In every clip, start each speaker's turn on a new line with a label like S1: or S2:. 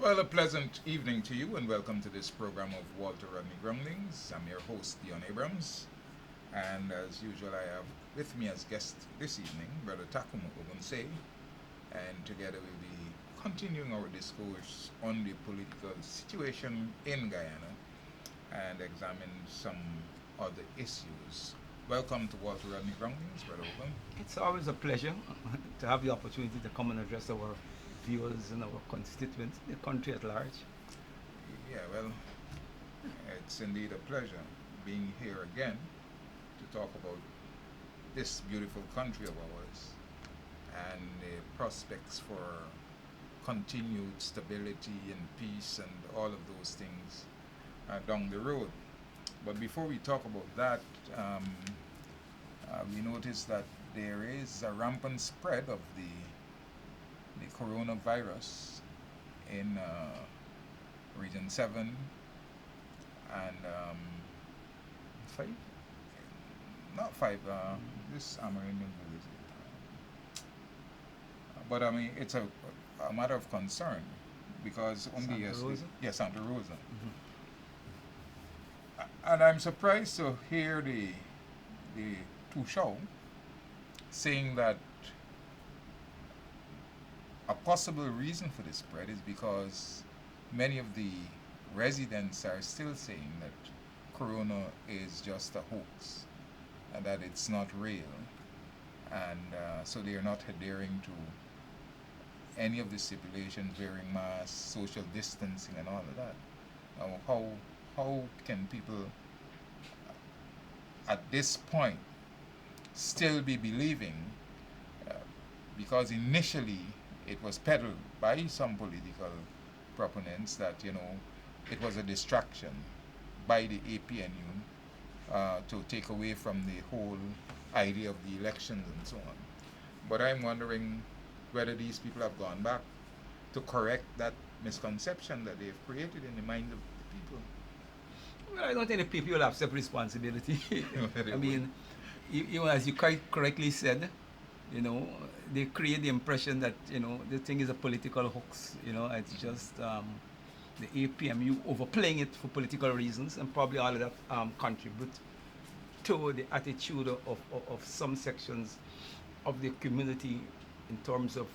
S1: Well, a pleasant evening to you and welcome to this program of Walter Rodney Groundings. I'm your host, Dion Abrams, and as usual, I have with me as guest this evening Brother Takumu Ogunse, and together we'll be continuing our discourse on the political situation in Guyana and examine some other issues. Welcome to Walter Rodney Groundings, Brother Ogun.
S2: It's always a pleasure to have the opportunity to come and address our viewers and our constituents, the country at large.
S1: Yeah, well, it's indeed a pleasure being here again to talk about this beautiful country of ours and the prospects for continued stability and peace and all of those things down the road. But before we talk about that, we notice that there is a rampant spread of the coronavirus in Region 7 and
S2: Five?
S1: not 5, this American village. But I mean, it's a matter of concern because only
S2: Santa
S1: yesterday,
S2: Rosa?
S1: yeah, Santa Rosa.
S2: Mhm.
S1: And I'm surprised to hear the two show saying that a possible reason for the spread is because many of the residents are still saying that corona is just a hoax and that it's not real, and so they are not adhering to any of the stipulations, wearing masks, social distancing, and all of that. Now, how can people at this point still be believing, uh, because initially it was peddled by some political proponents that it was a distraction by the APNU to take away from the whole idea of the elections and so on. But I'm wondering whether these people have gone back to correct that misconception that they've created in the mind of the people.
S2: Well, I don't think the people will have self responsibility.
S1: They
S2: I
S1: would.
S2: mean, as you quite correctly said, you know, they create the impression that the thing is a political hoax. It's just the APMU overplaying it for political reasons, and probably all of that contribute to the attitude of some sections of the community in terms of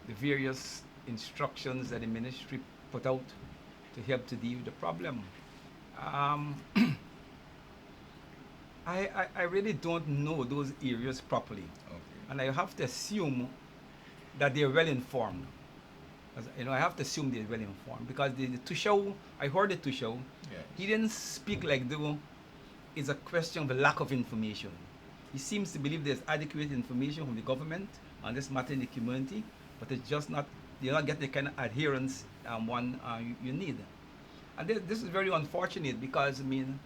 S2: the various instructions that the ministry put out to help to deal with the problem. Um, I really don't know those areas properly,
S1: Okay.
S2: and I have to assume that they're well informed. I have to assume they're well informed because the Tushau, I heard the Tushau,
S1: Yes.
S2: he didn't speak like though it's a question of a lack of information. He seems to believe there's adequate information from the government on this matter in the community, but it's just not, you're not getting the kind of adherence one you need. And this is very unfortunate because, I mean,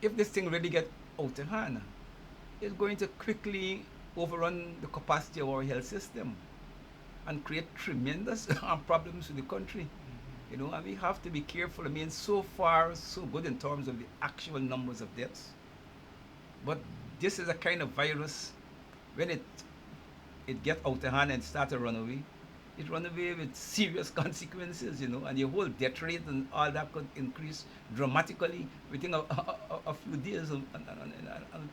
S2: if this thing really get out of hand, it's going to quickly overrun the capacity of our health system and create tremendous problems with the country. And we have to be careful. I mean, so far, so good in terms of the actual numbers of deaths. But this is a kind of virus, when it get out of hand and start to run away, it run away with serious consequences, and your whole death rate and all that could increase dramatically within a few days,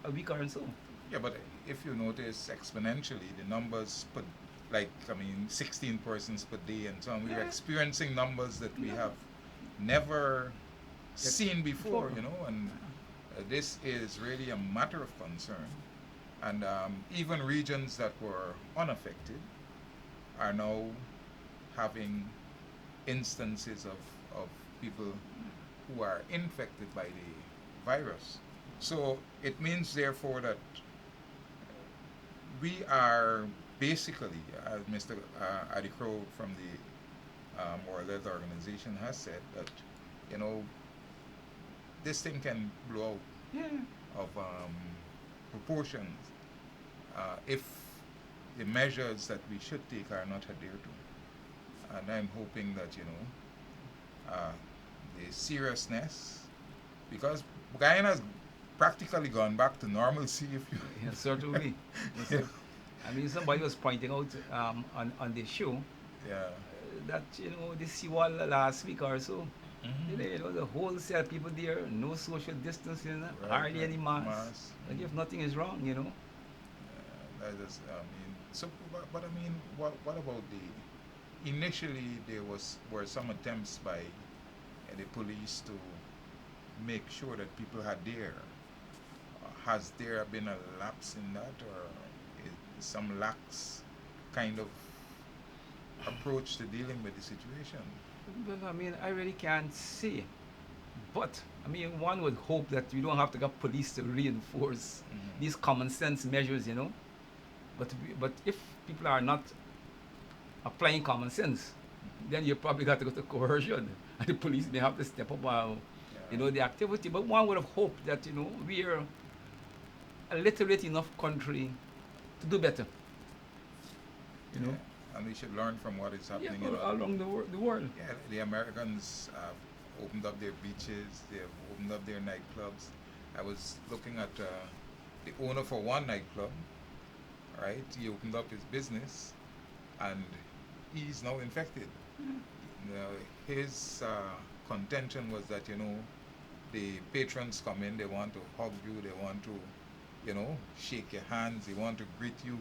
S2: a week or so.
S1: Yeah, but if you notice exponentially, the numbers put, like, I mean, 16 persons per day and so on, we're
S2: Yeah.
S1: experiencing numbers that we
S2: Yeah.
S1: have never seen before,
S2: Before.
S1: and this is really a matter of concern. And even regions that were unaffected are now having instances of people who are infected by the virus. So it means, therefore, that we are basically, as Mr. Adikro from the World Health Organization has said, that this thing can blow out
S2: Yeah.
S1: of proportions if the measures that we should take are not adhered to. And I'm hoping that the seriousness, because Guyana has practically gone back to normalcy, if you
S2: Yeah, certainly. Yes,
S1: you
S2: sir. I mean, somebody was pointing out on the show,
S1: yeah.
S2: that the seawall last week or so.
S1: Mm-hmm.
S2: The wholesale people there, no social distancing,
S1: Right,
S2: hardly
S1: right.
S2: any mass.
S1: Mass.
S2: Like if nothing is wrong.
S1: That is, I mean, so, but I mean, what about initially there were some attempts by the police to make sure that people had there. Has there been a lapse in that, or is some lax kind of approach to dealing with the situation?
S2: Well, I mean, I really can't say. But, I mean, one would hope that we don't have to get police to reinforce
S1: Mm-hmm.
S2: these common sense measures. But if people are not applying common sense, then you probably got to go to coercion. And the police may have to step up
S1: Yeah.
S2: the activity. But one would have hoped that, we are a literate enough country to do better. You know?
S1: Yeah. And we should learn from what is
S2: Yeah,
S1: happening
S2: all along the world.
S1: yeah, the Americans have opened up their beaches, they've opened up their nightclubs. I was looking at the owner for one nightclub, right? He opened up his business and he's now infected.
S2: Mm.
S1: Now, his contention was that, the patrons come in, they want to hug you, they want to, shake your hands, they want to greet you.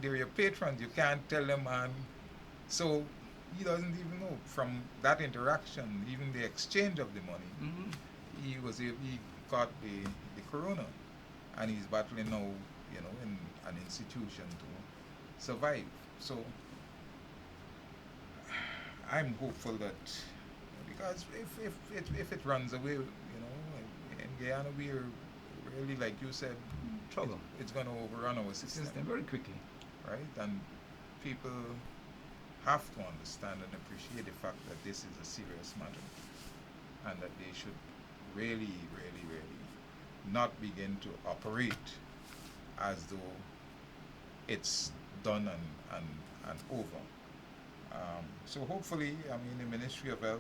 S1: They're your patrons, you can't tell them, and so he doesn't even know from that interaction, even the exchange of the money.
S2: Mm-hmm.
S1: He got the corona, and he's battling now, in an institution to survive. So I'm hopeful that because if it runs away, in Guyana we're really, like you said,
S2: Trouble.
S1: it's going to overrun our system,
S2: Very quickly.
S1: right? And people have to understand and appreciate the fact that this is a serious matter, and that they should really, really, really not begin to operate as though it's done and over. So hopefully, I mean, the Ministry of Health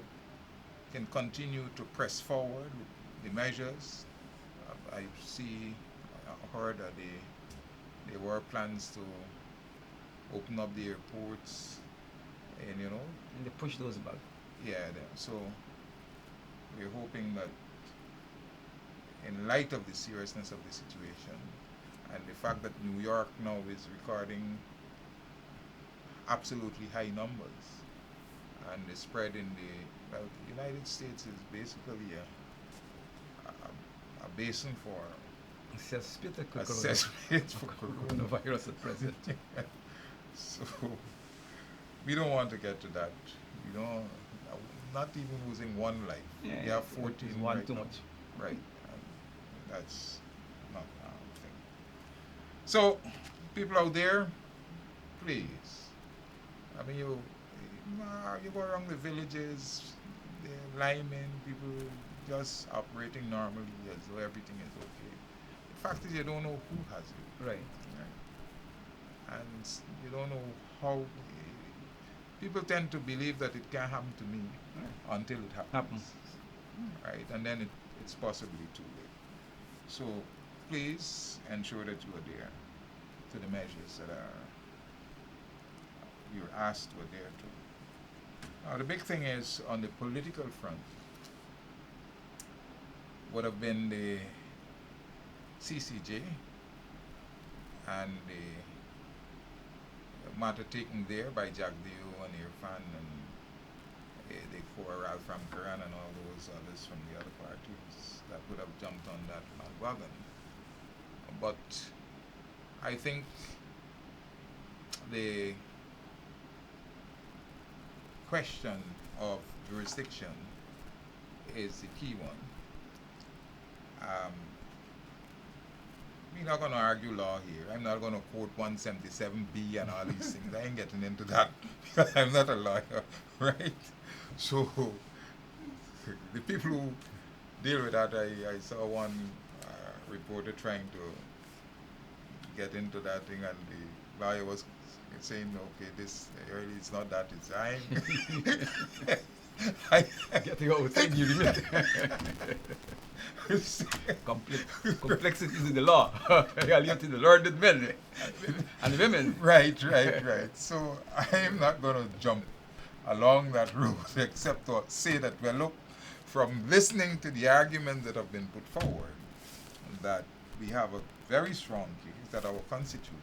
S1: can continue to press forward with the measures. I heard that there were plans to open up the airports, and
S2: And they push those back.
S1: yeah. So we're hoping that, in light of the seriousness of the situation and the fact that New York now is recording absolutely high numbers, and the spread in the United States is basically a basin for
S2: Cesspit
S1: a cesspit for
S2: coronavirus at present.
S1: So we don't want to get to that. We don't, not even losing one life.
S2: Yeah,
S1: We have
S2: it's
S1: 14
S2: one
S1: right
S2: too
S1: now.
S2: much.
S1: Right. And that's not our thing. So, people out there, please. I mean, you go around the villages, the linemen, people just operating normally as though everything is okay. The fact is, you don't know who has it.
S2: Right.
S1: Right? And you don't know how. People tend to believe that it can happen to me until it happens. Right? And then it's possibly too late. So please ensure that you adhere to the measures that you're asked to adhere to. Now, the big thing is on the political front would have been the CCJ and the matter taken there by Jack Deo and Irfan and the four Alfram Karan and all those others from the other parties that would have jumped on that bandwagon. But I think the question of jurisdiction is the key one. We're not going to argue law here. I'm not going to quote 177B and all these things. I ain't getting into that because I'm not a lawyer, right? So the people who deal with that, I saw one reporter trying to get into that thing, and the lawyer was saying, okay, this really it's not that, it's I
S2: Getting outside you limit. Complexities in the law. Reality in the learned men and women.
S1: Right. So I am not going to jump along that road except to say that, well, look, from listening to the arguments that have been put forward, that we have a very strong case that our constitution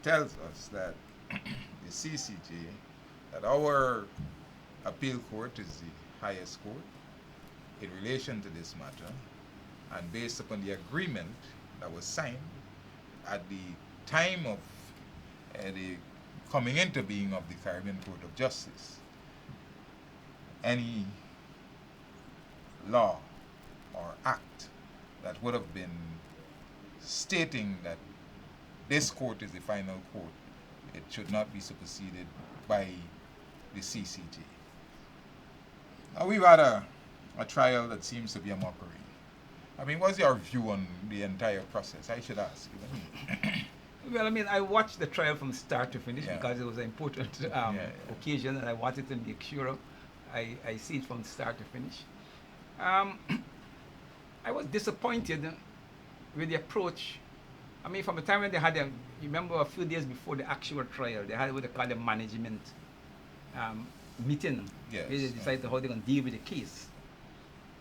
S1: tells us that the CCJ, that our appeal court is the highest court in relation to this matter, and based upon the agreement that was signed at the time of the coming into being of the Caribbean Court of Justice, any law or act that would have been stating that this court is the final court, it should not be superseded by the CCJ. Now, we've had a trial that seems to be a mockery. I mean, what's your view on the entire process? I should ask you.
S2: Well, I mean, I watched the trial from start to finish
S1: Yeah.
S2: because it was an important occasion, and I wanted to make sure I see it from start to finish. I was disappointed with the approach. I mean, from the time when they had you remember a few days before the actual trial, they had what they call the management meeting.
S1: Yes,
S2: Where they decided how they're going to deal with the case.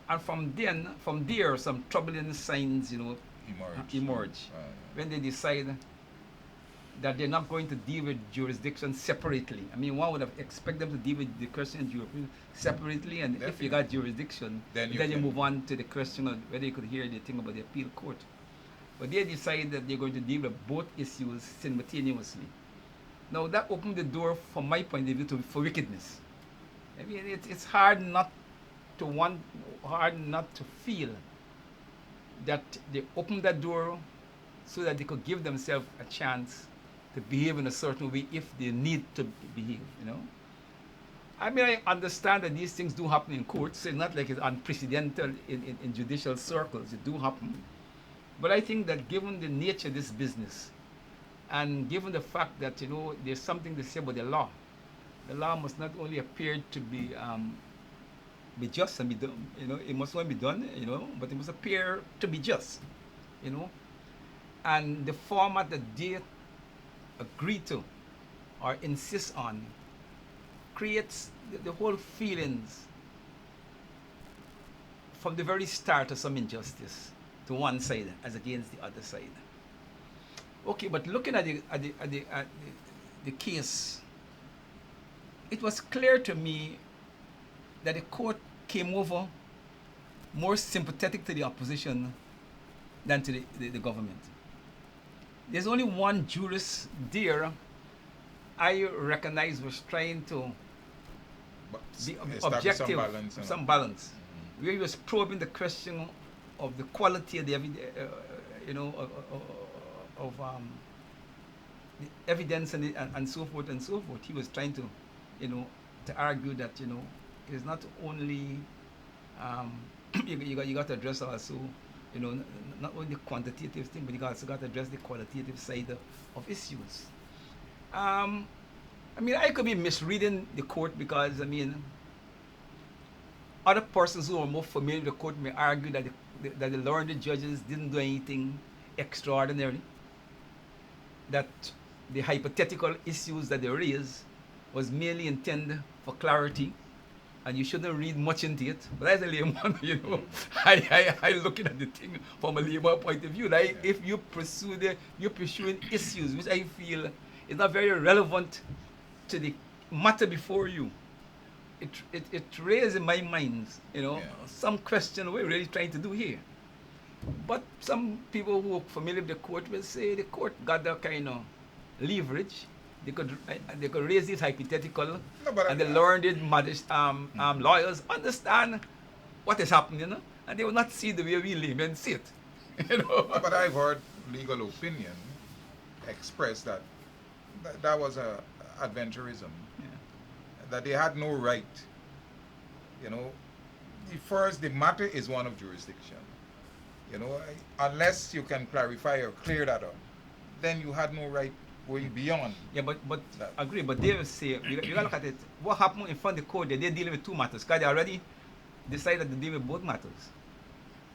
S2: And from there, some troubling signs, emerge. When they decide that they're not going to deal with jurisdiction separately. I mean, one would have expected them to deal with the question of jurisdiction separately, and if you got jurisdiction, then you move on to the question of whether you could hear the thing about the appeal court. But they decide that they're going to deal with both issues simultaneously. Now, that opened the door, from my point of view, for wickedness. I mean, it's hard not to feel that they opened that door so that they could give themselves a chance to behave in a certain way if they need to behave, I mean, I understand that these things do happen in courts. It's not like it's unprecedented in judicial circles. It do happen. But I think that given the nature of this business, and given the fact that, there's something to say about the law must not only appear to be just and be done, it must not be done, but it must appear to be just, and the format that they agree to or insist on creates the whole feelings from the very start of some injustice to one side as against the other side. Okay, but looking at the case, it was clear to me that the court came over more sympathetic to the opposition than to the government. There's only one jurist there I recognize was trying to be objective, some balance, where he was probing the question of the quality of the the evidence and so forth and so forth. He was trying to, to argue that it's not only you got to address also, not only the quantitative thing, but you also got to address the qualitative side of issues. I mean, I could be misreading the court because, other persons who are more familiar with the court may argue that the learned judges didn't do anything extraordinary, that the hypothetical issues that they raised was merely intended for clarity, and you shouldn't read much into it. But as a layman, I looking at the thing from a layman point of view. Like, if you're pursuing issues which I feel is not very relevant to the matter before you, it raises in my mind, some question what we're really trying to do here. But some people who are familiar with the court will say the court got that kind of leverage. They could raise this hypothetical, and the learned lawyers understand what is happening, and they will not see the way we laymen see it.
S1: But I've heard legal opinion express that was a adventurism, that they had no right. The matter is one of jurisdiction. Unless you can clarify or clear that up, then you had no right going beyond.
S2: Yeah, but I agree. But they will say, you gotta look at it. What happened in front of the court? They're dealing with two matters, because they already decided to deal with both matters.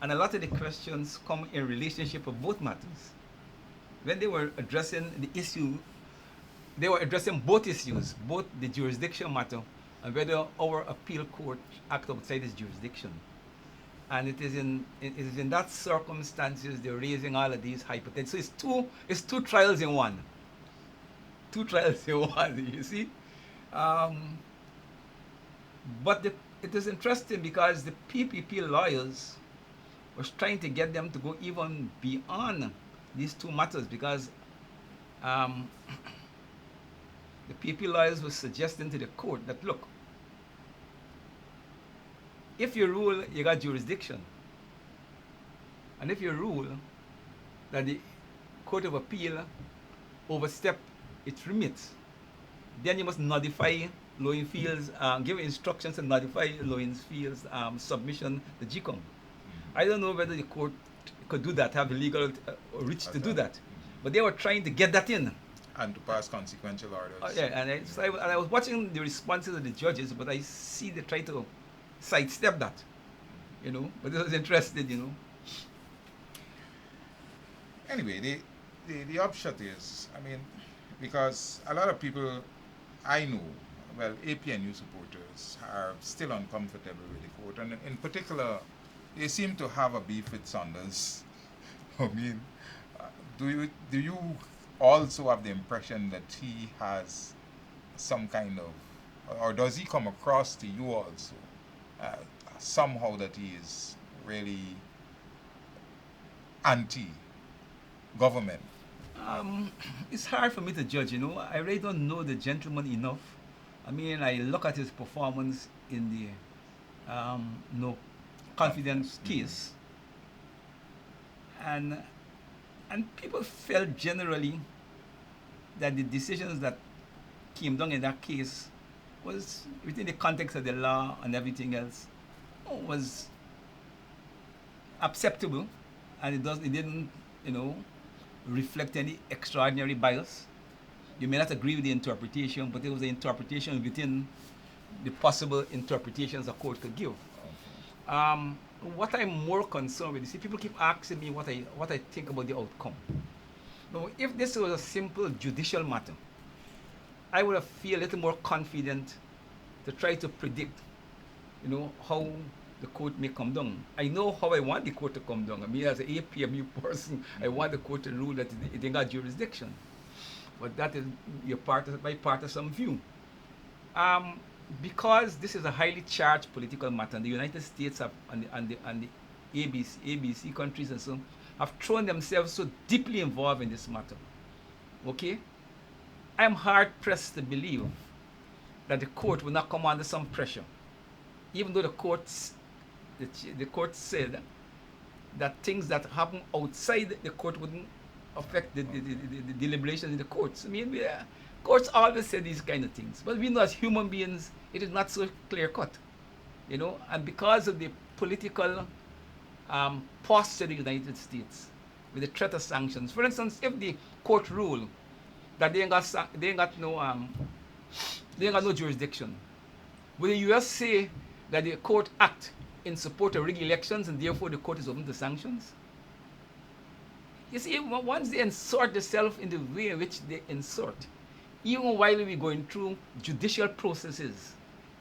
S2: And a lot of the questions come in relationship of both matters. When they were addressing the issue they were addressing both issues, both the jurisdiction matter and whether our appeal court act outside its jurisdiction. And it is in that circumstances they're raising all of these hypotheses. So it's two trials in one. Two trials in one, you see. Um, but it is interesting because the PPP lawyers was trying to get them to go even beyond these two matters because um, the PPP lawyers were suggesting to the court that, look, if you rule you got jurisdiction, and if you rule that the Court of Appeal overstep its remit, then you must notify Lowenfield's, give instructions to notify Lowenfield's submission to GCOM. I don't know whether the court could do that, have the legal reach to do that. But they were trying to get that in.
S1: And to pass consequential orders.
S2: Yeah, and I was watching the responses of the judges, but I see they try to sidestep that, you know. But it was interesting, you know.
S1: Anyway, the upshot is, I mean, because a lot of people I know, well, APNU supporters are still uncomfortable with the court, and in particular, they seem to have a beef with Saunders. I mean, do you also have the impression that he has some kind of, or does he come across to you also somehow that he is really anti-government?
S2: It's hard for me to judge, you know. I really don't know the gentleman enough. I mean, I look at his performance in the no confidence case, and people felt generally that the decisions that came down in that case was within the context of the law and everything else was acceptable, and it didn't, you know, reflect any extraordinary bias. You may not agree with the interpretation, but it was an interpretation within the possible interpretations a court could give. What I'm more concerned with, you see, people keep asking me what I think about the outcome. Now, if this was a simple judicial matter, I would have feel a little more confident to try to predict, you know, how the court may come down. I know how I want the court to come down. I mean, as an APMU person, I want the court to rule that it ain't got jurisdiction. But that is my partisan view. Because this is a highly charged political matter, and the United States have, and the ABC countries and so on, have thrown themselves so deeply involved in this matter. Okay? I am hard pressed to believe that the court will not come under some pressure, even though the court said that things that happen outside the court wouldn't affect the deliberations in the courts. I mean, courts always say these kind of things, but we know as human beings, it is not so clear cut, you know. And because of the political posture of the United States, with the threat of sanctions, for instance, if the court rule that they ain't got no jurisdiction, will the U.S. say that the court act in support of rigged elections and therefore the court is open to sanctions? You see, once they insert themselves in the way in which they insert, even while we're going through judicial processes,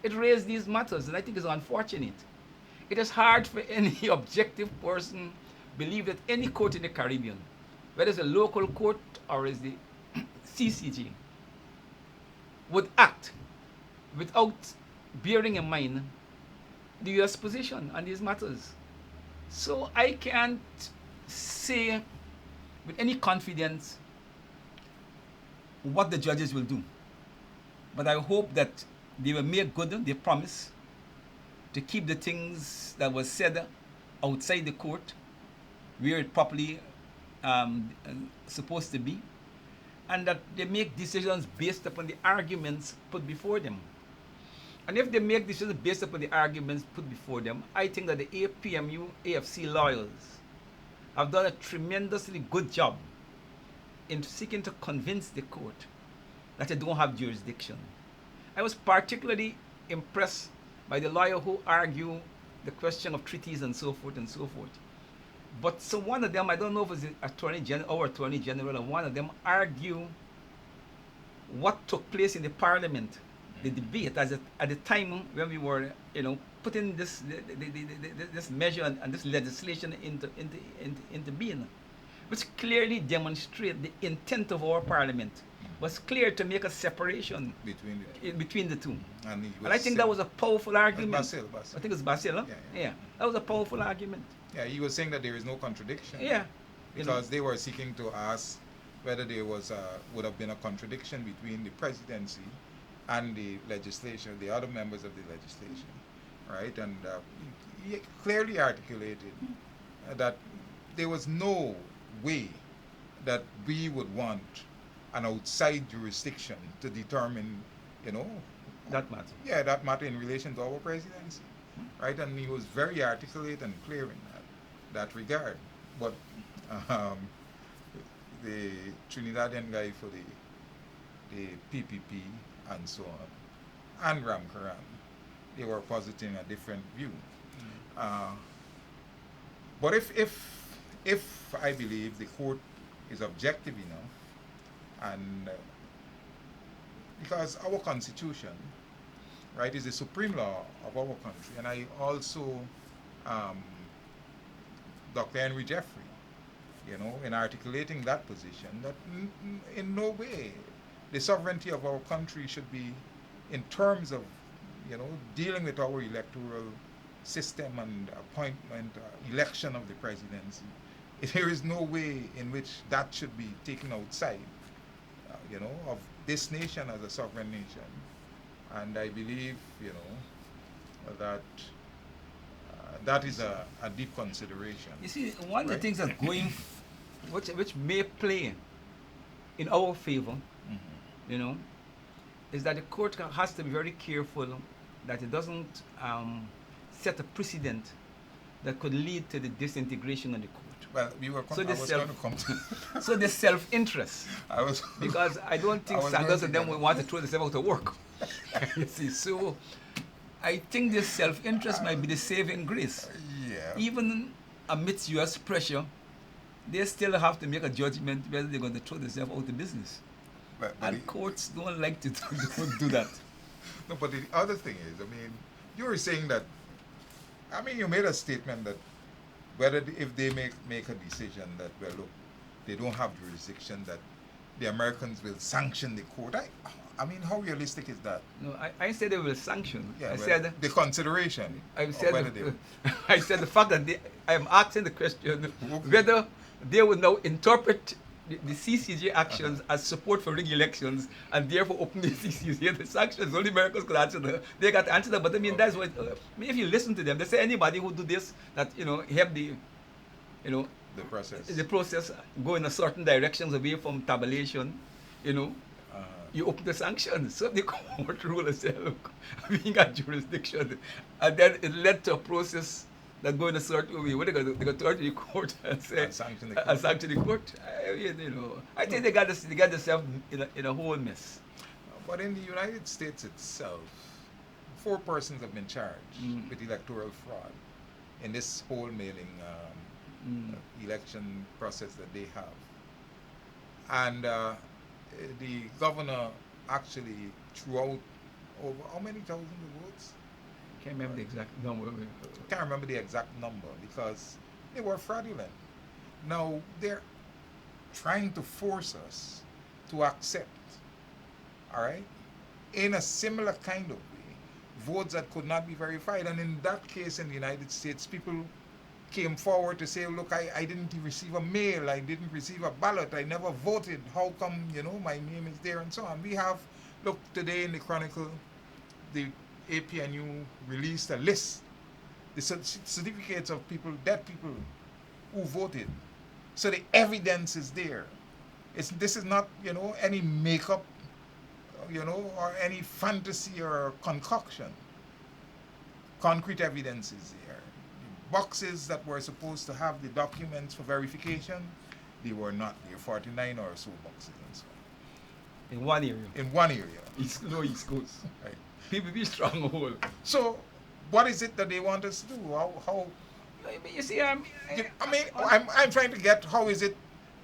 S2: it raises these matters, and I think it's unfortunate. It is hard for any objective person believe that any court in the Caribbean, whether it's a local court or is the CCJ, would act without bearing in mind the U.S. position on these matters. So I can't say with any confidence what the judges will do. But I hope that they will make good their promise to keep the things that was said outside the court where it properly supposed to be, and that they make decisions based upon the arguments put before them. And if they make decisions based upon the arguments put before them, I think that the APMU, AFC lawyers have done a tremendously good job in seeking to convince the court that they don't have jurisdiction. I was particularly impressed by the lawyer who argued the question of treaties and so forth and so forth. But so one of them, I don't know if it was the Attorney General or Attorney General, and one of them argued what took place in the parliament, the debate at the time when we were, putting this measure and this legislation into being, which clearly demonstrate the intent of our parliament was clear to make a separation between the two.
S1: And
S2: I think that was a powerful argument.
S1: Basil.
S2: I think it was Basil, huh? Yeah. That was a powerful argument.
S1: Yeah, he was saying that there is no contradiction.
S2: Yeah.
S1: Because they were seeking to ask whether there would have been a contradiction between the presidency and the legislation, the other members of the legislation, right? And he clearly articulated that there was no way that we would want an outside jurisdiction to determine,
S2: that matter.
S1: Yeah, that matter in relation to our presidency, right? And he was very articulate and clear in that regard. But the Trinidadian guy for the PPP and so on, and Ramkaran, they were positing a different view. But if I believe the court is objective enough, and because our constitution, right, is the supreme law of our country, and I also, Dr. Henry Jeffrey, in articulating that position, that in no way the sovereignty of our country should be in terms of, dealing with our electoral system and appointment, election of the presidency. There is no way in which that should be taken outside, of this nation as a sovereign nation. And I believe, that that is a deep consideration.
S2: You see, one of the things that's going, which may play in our favor, is that the court has to be very careful that it doesn't set a precedent that could lead to the disintegration of the court.
S1: Well, I was going to come to
S2: So the self-interest. Because I don't think Sanders and them will want to throw themselves out of work. You see, so I think this self-interest might be the saving grace.
S1: Yeah.
S2: Even amidst U.S. pressure, they still have to make a judgment whether they're going to throw themselves out of business. And courts don't like to do that.
S1: No, but the other thing is, you were saying that, you made a statement that if they make a decision that, well, look, they don't have jurisdiction, that the Americans will sanction the court. How realistic is that?
S2: No, I said they will sanction.
S1: Yeah,
S2: I said
S1: the consideration.
S2: I said the fact that I am asking the question whether they will now interpret the CCJ actions as support for rig elections and therefore open the CCJ the sanctions. Only Americans could answer that. They got to answer that. But that's what. If you listen to them, they say anybody who do this, that help the process go in a certain directions away from tabulation, you open the sanctions. So the court rule and say, look, we got jurisdiction, and then it led to a process that go in a certain way. What they going to turn to the court and say,
S1: and sanction the court.
S2: I think they got themselves in a whole mess.
S1: But in the United States itself, 4 persons have been charged with electoral fraud in this whole mailing election process that they have. And the governor actually threw out over how many thousands of votes?
S2: Can't remember the exact number.
S1: Can't remember the exact number because they were fraudulent. Now they're trying to force us to accept, all right, in a similar kind of way, votes that could not be verified. And in that case in the United States, people came forward to say, look, I didn't receive a mail, I didn't receive a ballot, I never voted, how come, my name is there, and so on. We have, look, today in the Chronicle, the APNU released a list, the certificates of people, dead people who voted. So the evidence is there. This is not, any makeup, or any fantasy or concoction. Concrete evidence is there. Boxes that were supposed to have the documents for verification, they were not. There are 49 or so boxes and so on.
S2: In one area.
S1: In one area.
S2: East Coast.
S1: Right.
S2: PPP stronghold.
S1: So, what is it that they want us to do? How
S2: you see, I'm
S1: trying to get how is it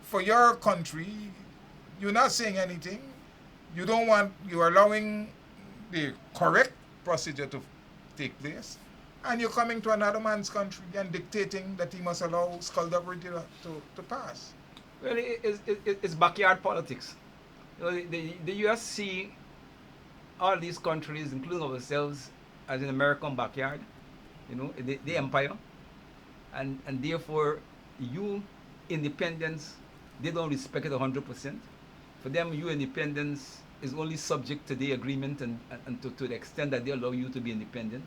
S1: for your country? You're not saying anything. You don't want, you're allowing the correct procedure to take place, and you're coming to another man's country and dictating that he must allow skullduggery to pass.
S2: Well, it's backyard politics. You know, the US see all these countries, including ourselves, as an American backyard, you know, the empire, and therefore you independence, they don't respect it 100%. For them, you independence is only subject to the agreement and to the extent that they allow you to be independent,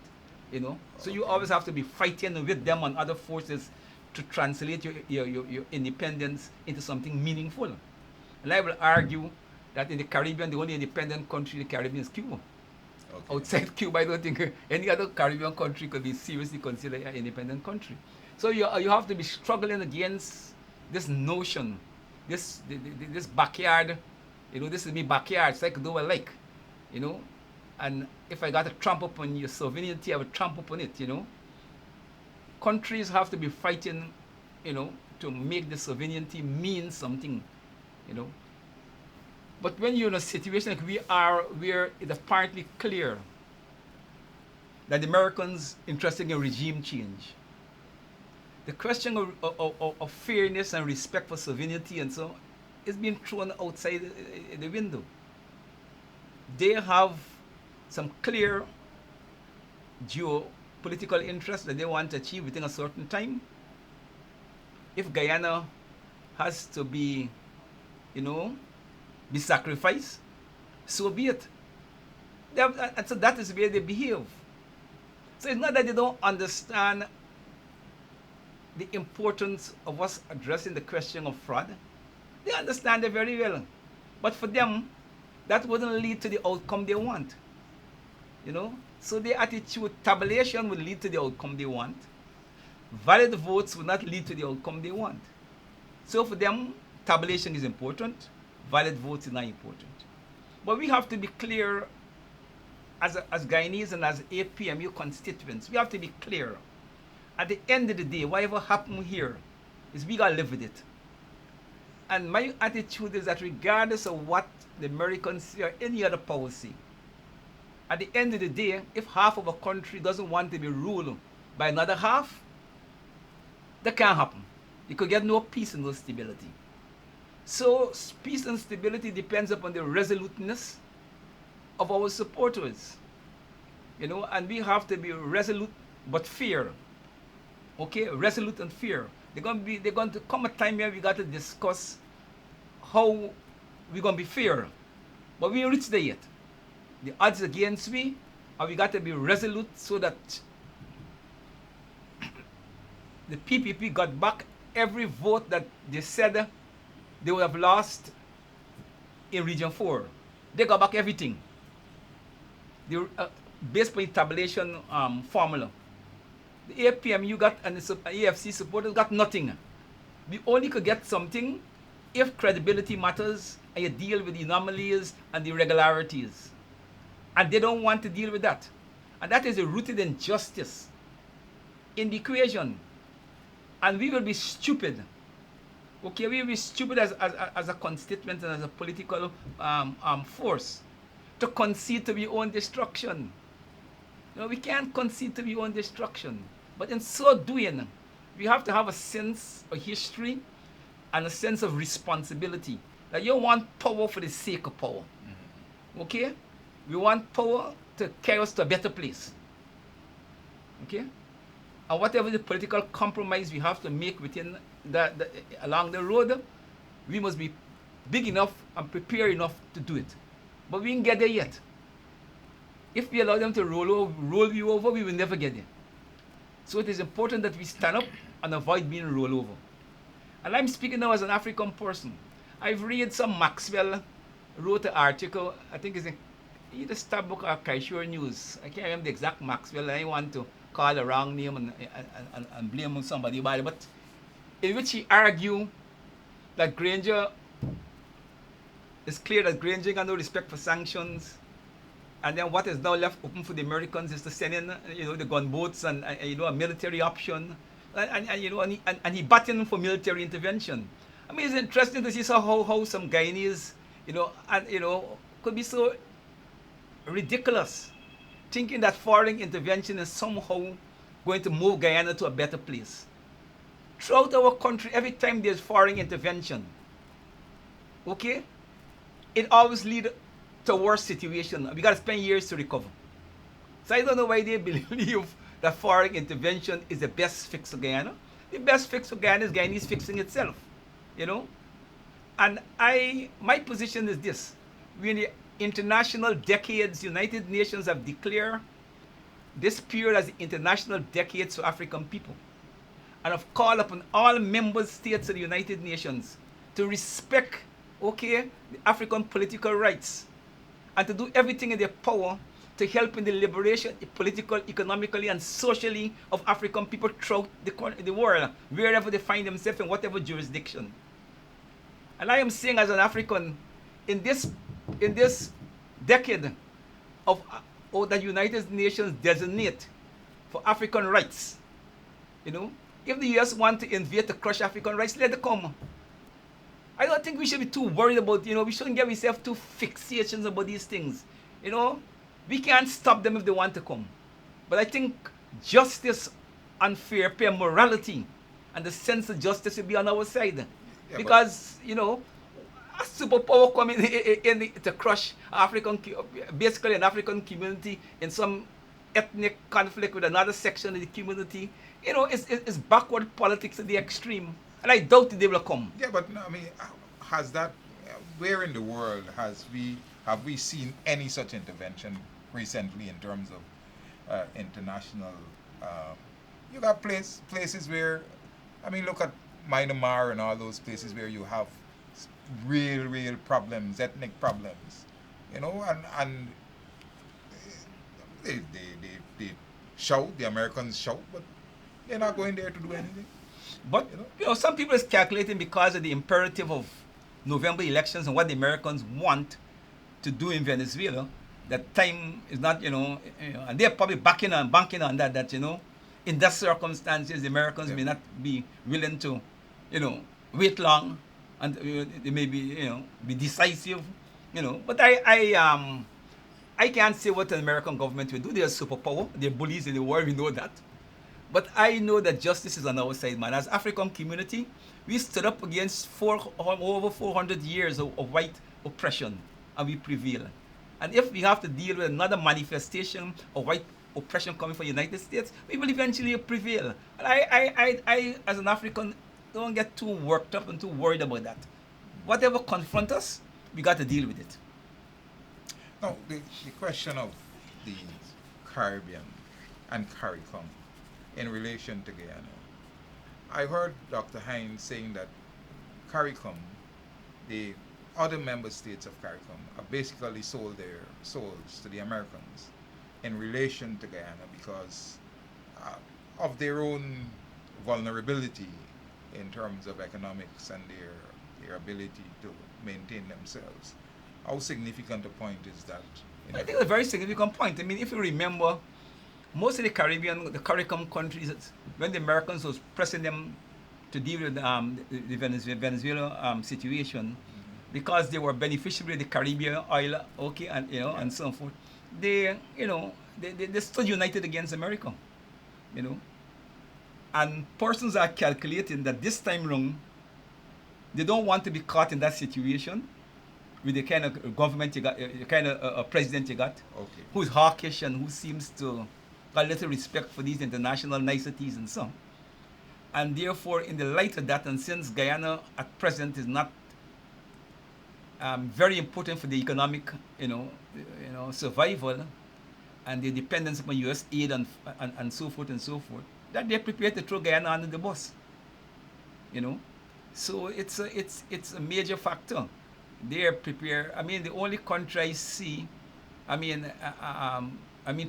S2: you know. So you always have to be fighting with them and other forces to translate your independence into something meaningful. And I will argue that in the Caribbean, the only independent country in the Caribbean is Cuba.
S1: Okay.
S2: Outside Cuba, I don't think any other Caribbean country could be seriously considered an independent country. So you have to be struggling against this notion, this backyard, you know, this is me backyard, so I can do what I like, you know. And if I got to tramp upon your sovereignty, I would tramp upon it, you know. Countries have to be fighting, you know, to make the sovereignty mean something, you know. But when you're in a situation like we are, where it's apparently clear that the Americans interested in regime change, the question of fairness and respect for sovereignty and so on is being thrown outside the window. They have some clear geopolitical interests that they want to achieve within a certain time. If Guyana has to be, you know, be sacrificed, so be it. And so that is where they behave. So it's not that they don't understand the importance of us addressing the question of fraud. They understand it very well. But for them, that wouldn't lead to the outcome they want. You know? So their attitude, tabulation would lead to the outcome they want. Valid votes would not lead to the outcome they want. So for them, tabulation is important. Valid votes is not important. But we have to be clear as Guyanese and as APMU constituents. We have to be clear. At the end of the day, whatever happened here is we got to live with it. And my attitude is that regardless of what the Americans say or any other policy, at the end of the day, if half of a country doesn't want to be ruled by another half, that can't happen. You could get no peace and no stability. So peace and stability depends upon the resoluteness of our supporters. You know, and we have to be resolute but fair. Okay, resolute and fair. They're going to come a time where we got to discuss how we're going to be fair. But we ain't reached there yet. The odds against me, and we got to be resolute so that the PPP got back every vote that they said they would have lost in Region 4. They got back everything. They, based on the tabulation formula. The APMU got and the AFC supporters got nothing. We only could get something if credibility matters and you deal with the anomalies and the irregularities. And they don't want to deal with that. And that is a rooted injustice in the equation. And we will be stupid. Okay, we will be stupid as a constituent and as a political force to concede to our own destruction. You know, we can't concede to our own destruction. But in so doing, we have to have a sense of history and a sense of responsibility. That you want power for the sake of power. Okay? We want power to carry us to a better place. Okay? And whatever the political compromise we have to make within along the road, we must be big enough and prepared enough to do it. But we didn't get there yet. If we allow them to roll you over, we will never get there. So it is important that we stand up and avoid being rolled over. And I'm speaking now as an African person. I've read some Maxwell wrote an article, I think it's in either Starbuck or Kaishore News. I can't remember the exact Maxwell. I want to call the wrong name and blame somebody about it. But in which he argued that Granger, it's clear that Granger got no respect for sanctions. And then what is now left open for the Americans is to send in, you know, the gunboats and you know, a military option. And you know, and he battled for military intervention. I mean, it's interesting to see how some Guyanese, you know, could be so ridiculous, thinking that foreign intervention is somehow going to move Guyana to a better place. Throughout our country, every time there's foreign intervention, okay, it always leads to a worse situation. We got to spend years to recover. So I don't know why they believe that foreign intervention is the best fix for Guyana. The best fix for Guyana is Guyana is fixing itself, you know. And my position is this: we're in the international decades. United Nations have declared this period as the international decades for African people, and have called upon all member states of the United Nations to respect, okay, the African political rights, and to do everything in their power to help in the liberation, political, economically, and socially of African people throughout the world, wherever they find themselves in whatever jurisdiction. And I am saying, as an African, in this decade of the United Nations designate for African rights, you know, if the US want to invade to crush African rights, let it come. I don't think we should be too worried about, you know, we shouldn't get ourselves too fixations about these things. You know, we can't stop them if they want to come. But I think justice and fair play, morality, and the sense of justice will be on our side. Yeah, because, you know, a superpower coming to crush basically an African community in some ethnic conflict with another section of the community, you know, it's backward politics at the extreme. And I doubt they will come.
S1: Yeah, but I mean, has that, where in the world have we seen any such intervention recently in terms of international, you got places where, I mean, look at Myanmar and all those places where you have real problems, ethnic problems, you know, and they shout, the Americans shout, but they're not going there to do anything.
S2: But, you know, some people is calculating because of the imperative of November elections and what the Americans want to do in Venezuela, that time is not, you know, and they're probably banking on that, you know, in that circumstances, the Americans may not be willing to, you know, wait long, and they may be, you know, be decisive, you know. But I can't say what the American government will do. They're a superpower. They're bullies in the world. We know that. But I know that justice is on our side, man. As African community, we stood up against over 400 years of white oppression, and we prevail. And if we have to deal with another manifestation of white oppression coming from the United States, we will eventually prevail. And I as an African, don't get too worked up and too worried about that. Whatever confronts us, we got to deal with it.
S1: Now, the question of the Caribbean and CARICOM in relation to Guyana. I heard Dr. Hines saying that CARICOM, the other member states of CARICOM, have basically sold their souls to the Americans in relation to Guyana because of their own vulnerability in terms of economics and their ability to maintain themselves. How significant a point is that?
S2: I think it's a very significant point. I mean, if you remember, most of the CARICOM countries, when the Americans was pressing them to deal with the Venezuela situation, because they were beneficiary of the Caribbean oil, okay, and you know, and so forth, they stood united against America, you know. And persons are calculating that this time round, they don't want to be caught in that situation with the kind of government you got, the kind of president you got,
S1: okay,
S2: who's hawkish and who seems to got little respect for these international niceties and so on. And therefore, in the light of that, and since Guyana at present is not very important for the economic, survival, and the dependence upon U.S. aid and so forth and so forth, that they're prepared to throw Guyana under the bus. You know, so it's a major factor. They're prepared. I mean, the only country I see,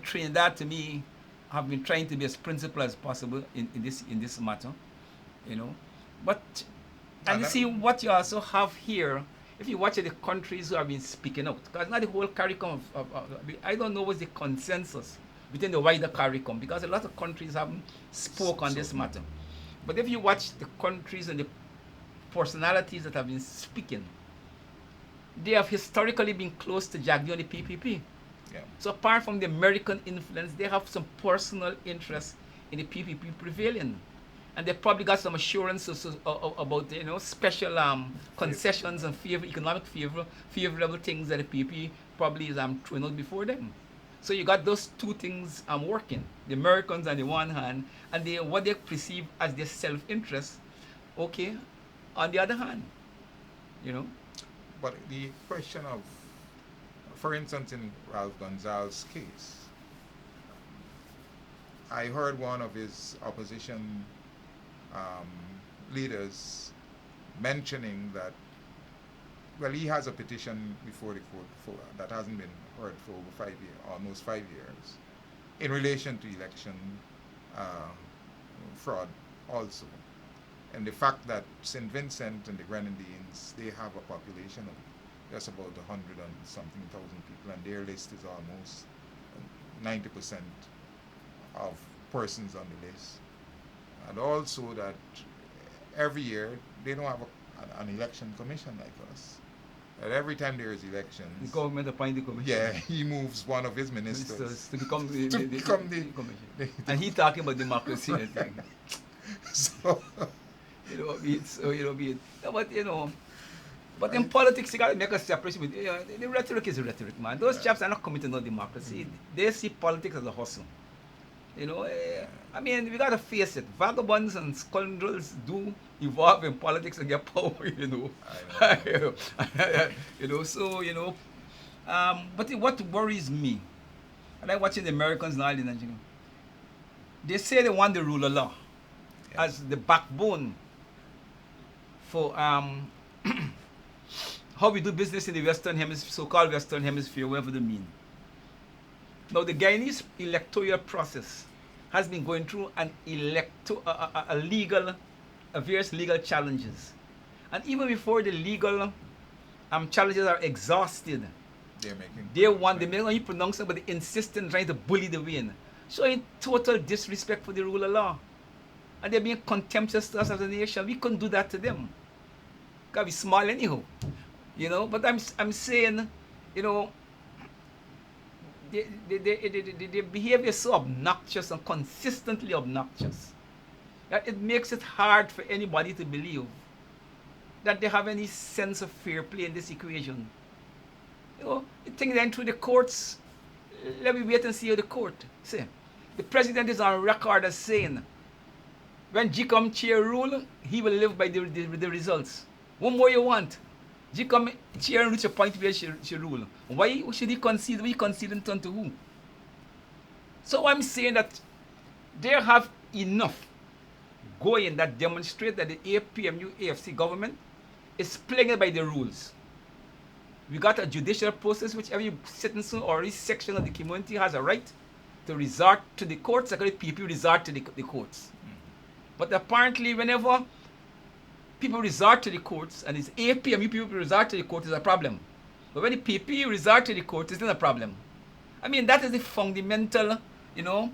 S2: Trinidad to me have been trying to be as principled as possible in this matter, you know. But and you see what you also have here. If you watch the countries who have been speaking out, because not the whole CARICOM, I don't know what's the consensus within the wider CARICOM, because a lot of countries haven't spoke on this matter. But if you watch the countries and the personalities that have been speaking, they have historically been close to Jagdi on the PPP.
S1: Yeah.
S2: So apart from the American influence, they have some personal interest in the PPP prevailing. And they probably got some assurances about, you know, special concessions and favorable things that the PPP probably is throwing out before them. So you got those two things working. The Americans on the one hand, and what they perceive as their self-interest, okay, on the other hand, you know.
S1: But the question of, for instance, in Ralph Gonzalez's case, I heard one of his opposition um, leaders mentioning that, well, he has a petition before the court that hasn't been heard for over almost 5 years, in relation to election uh, fraud also. And the fact that St. Vincent and the Grenadines, they have a population of just about 100 and something thousand people, and their list is almost 90% of persons on the list. And also that every year they don't have an election commission like us. And every time there is elections,
S2: the government appoint the commission.
S1: yeah, he moves one of his ministers
S2: to become the,
S1: to
S2: the
S1: become the
S2: commission. And he talking about democracy and thing.
S1: So
S2: You know, be it so, you know, be it. But you know, but in politics you gotta make a separation with, you know, the rhetoric is rhetoric, man. Those chaps are not committing no democracy. They see politics as a hustle. You know, I mean, we gotta face it. Vagabonds and scoundrels do evolve in politics and get power, you know. You know, so, you know, but what worries me, I like watching the Americans now, you know, they say they want the rule of law as the backbone for how we do business in the Western Hemisphere, so-called Western Hemisphere, whatever they mean. Now, the Guyanese electoral process has been going through various legal challenges. And even before the legal challenges are exhausted, they only pronounce it, but they insist on trying to bully the win, showing total disrespect for the rule of law. And they're being contemptuous to us as a nation. We couldn't do that to them, because we're small anyhow. You know, but I'm saying, you know, the behavior is so obnoxious and consistently obnoxious that it makes it hard for anybody to believe that they have any sense of fair play in this equation. You know, the thing then through the courts, let me wait and see how the court say. The president is on record as saying, when GCOM chair rule, he will live by the results. What more you want? GCOM chair reach a point where she rule. Why should he concede? We concede in turn to who? So I'm saying that they have enough going that demonstrate that the APMU AFC government is playing it by the rules. We got a judicial process which every citizen or every section of the community has a right to resort to the courts, actually people resort to the courts. But apparently whenever people resort to the courts, and it's APMU people resort to the court, is a problem. But when the PP resort to the court, it's not a problem. I mean, that is the fundamental, you know,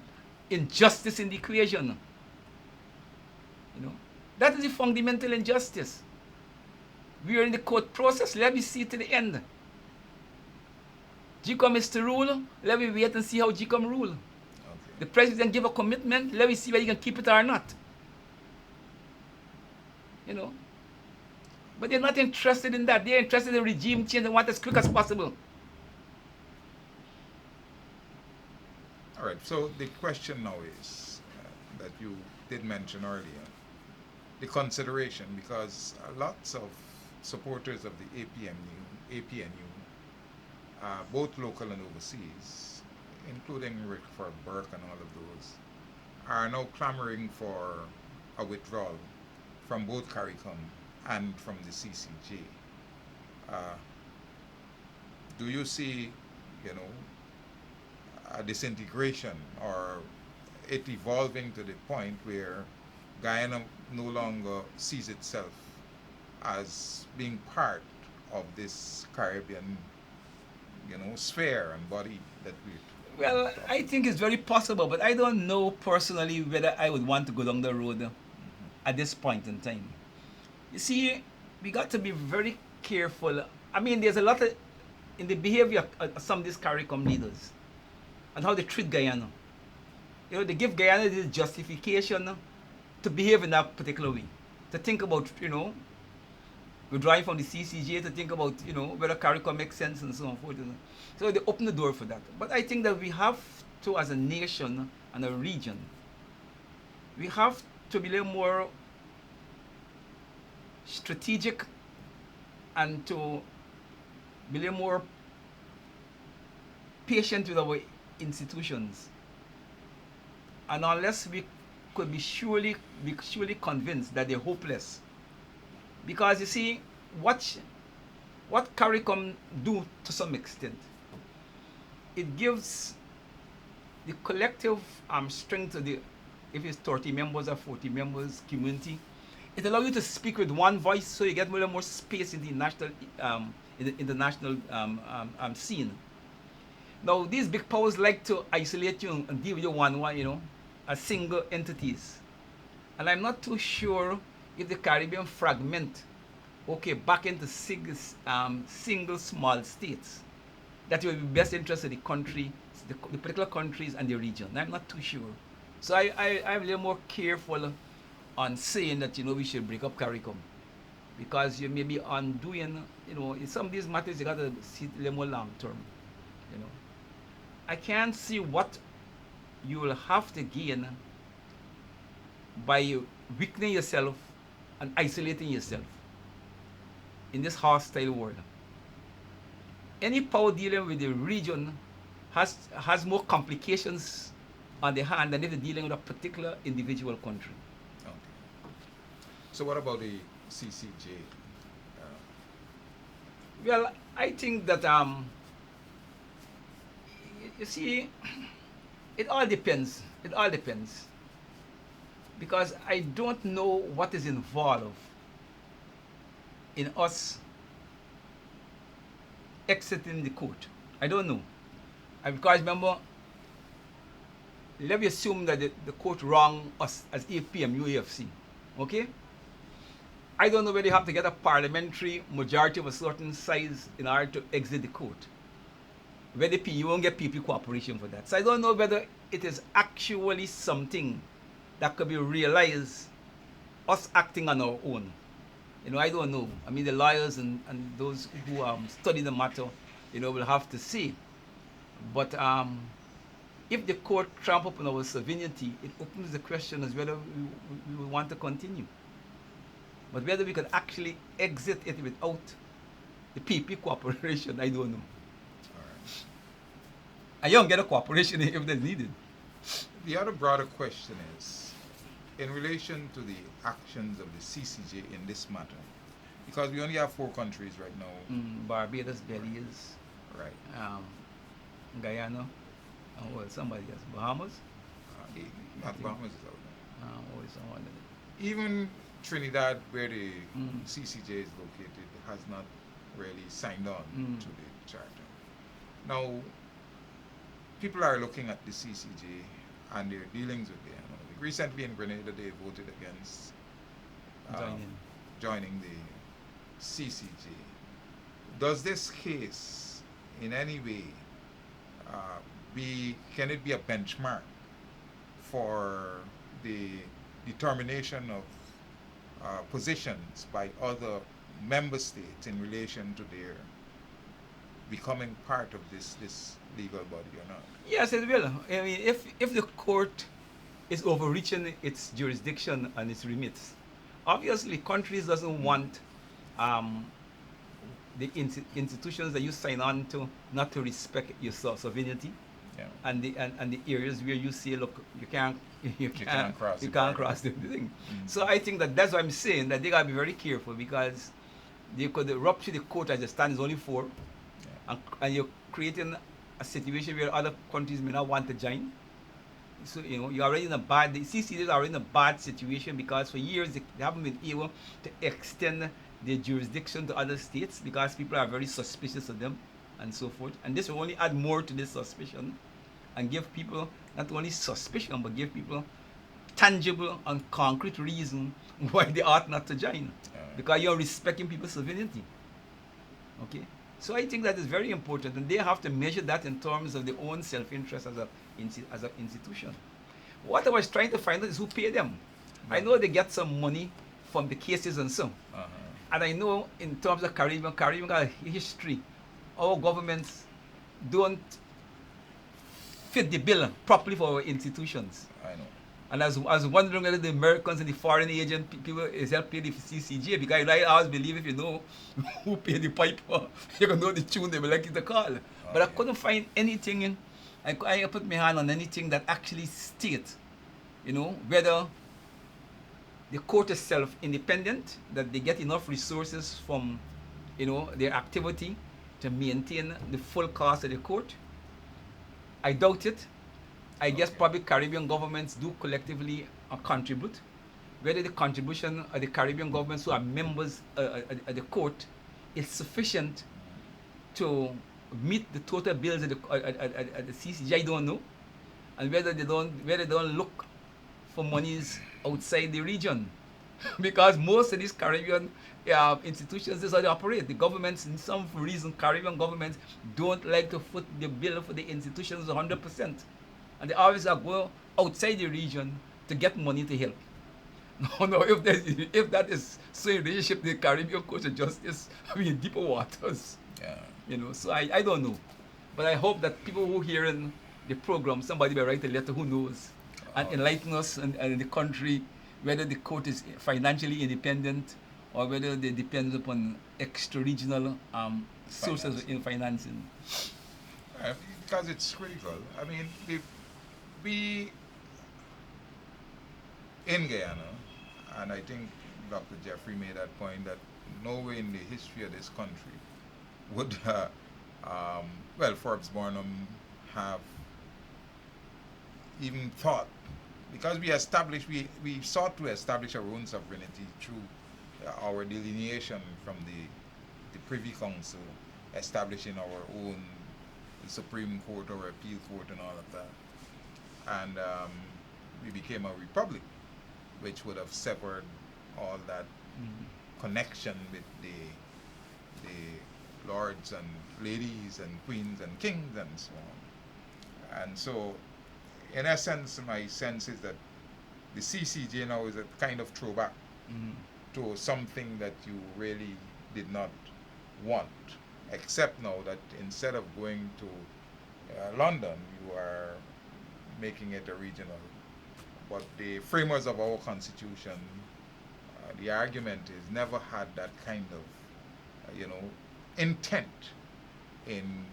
S2: injustice in the equation. You know, that is the fundamental injustice. We are in the court process, let me see to the end. GCOM is to rule, let me wait and see how GCOM rule. Okay. The president give a commitment, let me see whether he can keep it or not. You know, but they're not interested in that. They're interested in regime change and want as quick as possible.
S1: All right, so the question now is that you did mention earlier, the consideration, because lots of supporters of the APNU, both local and overseas, including Rickford Burke and all of those, are now clamoring for a withdrawal from both CARICOM and from the CCJ. Do you see, you know, a disintegration or it evolving to the point where Guyana no longer sees itself as being part of this Caribbean, you know, sphere and body that we...
S2: Well, I think it's very possible, but I don't know personally whether I would want to go down the road at this point in time. You see, we got to be very careful I memean, there's a lot of, in the behavior of some of these CARICOM leaders and how they treat Guyana. You know, they give Guyana this justification to behave in that particular way. To think about, you know, withdrawing from the CCJ, to think about, you know, whether CARICOM makes sense and so on forth. You know. So they open the door for that. But I think that we have to, as a nation and a region, we have to be a little more strategic and to be a little more patient with our institutions. And unless we could be surely convinced that they're hopeless. Because you see, what CARICOM do to some extent, it gives the collective strength of the, if it's 30 members or 40 members community, it allows you to speak with one voice, so you get a little more space in the national international scene. Now, these big powers like to isolate you and deal with you one, you know, as single entities. And I'm not too sure if the Caribbean fragment, okay, back into single small states, that will be best interest of the country, the particular countries and the region. I'm not too sure. So I'm a little more careful on saying that, you know, we should break up CARICOM. Because you may be undoing, you know, in some of these matters you got to see a little more long term, you know. I can't see what you will have to gain by weakening yourself and isolating yourself in this hostile world. Any power dealing with the region has more complications on the hand than if they're dealing with a particular individual country.
S1: Okay. So what about the CCJ?
S2: Well, I think that you see, it all depends. It all depends. Because I don't know what is involved in us exiting the court. I don't know. Because remember, let me assume that the court wronged us as APM, UAFC. Okay? I don't know whether you have to get a parliamentary majority of a certain size in order to exit the court. Whether you won't get PP cooperation for that. So I don't know whether it is actually something that could be realized, us acting on our own. You know, I don't know. I mean, the lawyers and those who study the matter, you know, will have to see. But if the court tramp upon our sovereignty, it opens the question as whether we want to continue. But whether we could actually exit it without the PP cooperation, I don't know. I don't get a cooperation if they're needed.
S1: The other broader question is, in relation to the actions of the CCJ in this matter, because we only have 4 countries right now.
S2: Barbados, Belize,
S1: right?
S2: Guyana, well, somebody else, Bahamas.
S1: Not Bahamas is out now.
S2: Someone.
S1: Even Trinidad, where the CCJ is located, has not really signed on to the charter. Now, people are looking at the CCJ and their dealings with Guyana. Recently in Grenada, they voted against joining the CCJ. Does this case, in any way, can it be a benchmark for the determination of positions by other member states in relation to their becoming part of this legal body or not?
S2: Yes, it will. I mean, if the court is overreaching its jurisdiction and its remits, obviously countries doesn't want the institutions that you sign on to not to respect your sovereignty, and the areas where you say, look, you can't cross the thing. So I think that's why I'm saying that they gotta be very careful, because they could rupture the court as it stands only 4, and you're creating a situation where other countries may not want to join. So, you know, you're already in the CCJs are in a bad situation, because for years they haven't been able to extend their jurisdiction to other states because people are very suspicious of them and so forth. And this will only add more to this suspicion and give people not only suspicion, but give people tangible and concrete reason why they ought not to join, because you're respecting people's sovereignty. Okay, so I think that is very important, and they have to measure that in terms of their own self-interest as an institution. What I was trying to find out is who pay them. I
S1: But,
S2: know they get some money from the cases and so,
S1: uh-huh.
S2: and I know in terms of Caribbean got a history. Our governments don't fit the bill properly for our institutions.
S1: I know.
S2: And I was wondering whether the Americans and the foreign agent people is help pay the CCJ, because I always believe if you know who pay the piper, you can know the tune they will like it to call. But I
S1: Yeah.
S2: couldn't find anything in, I put my hand on anything that actually states, whether the court is self-independent, that they get enough resources from, their activity to maintain the full cost of the court. I doubt it. I guess
S1: Okay.
S2: probably Caribbean governments do collectively contribute. Whether the contribution of the Caribbean governments who are members of the court is sufficient to meet the total bills of the CCG, I don't know. And whether they don't look for monies outside the region. Because most of these Caribbean institutions, this is how they operate. The governments, in some reason, Caribbean governments don't like to foot the bill for the institutions 100%. And they always are go outside the region to get money to help. No, if that is so in relationship to the Caribbean Court of Justice, I mean, deeper waters.
S1: Yeah.
S2: So I don't know. But I hope that people who hear in the program, somebody will write a letter who knows and
S1: Oh,
S2: enlighten us and the country whether the court is financially independent or whether it depends upon extra-regional sources
S1: Financing.
S2: in financing.
S1: Because it's critical. I mean, we in Guyana, and I think Dr. Jeffrey made that point that nowhere in the history of this country would, Forbes Barnum have even thought, because we sought to establish our own sovereignty through our delineation from the Privy Council, establishing our own Supreme Court or Appeal Court and all of that. And we became a republic, which would have severed all that connection with the lords and ladies and queens and kings and so on. And so, in essence, my sense is that the CCJ now is a kind of throwback to something that you really did not want, except now that instead of going to London, you are making it a regional. But the framers of our constitution, the argument is never had that kind of, intent in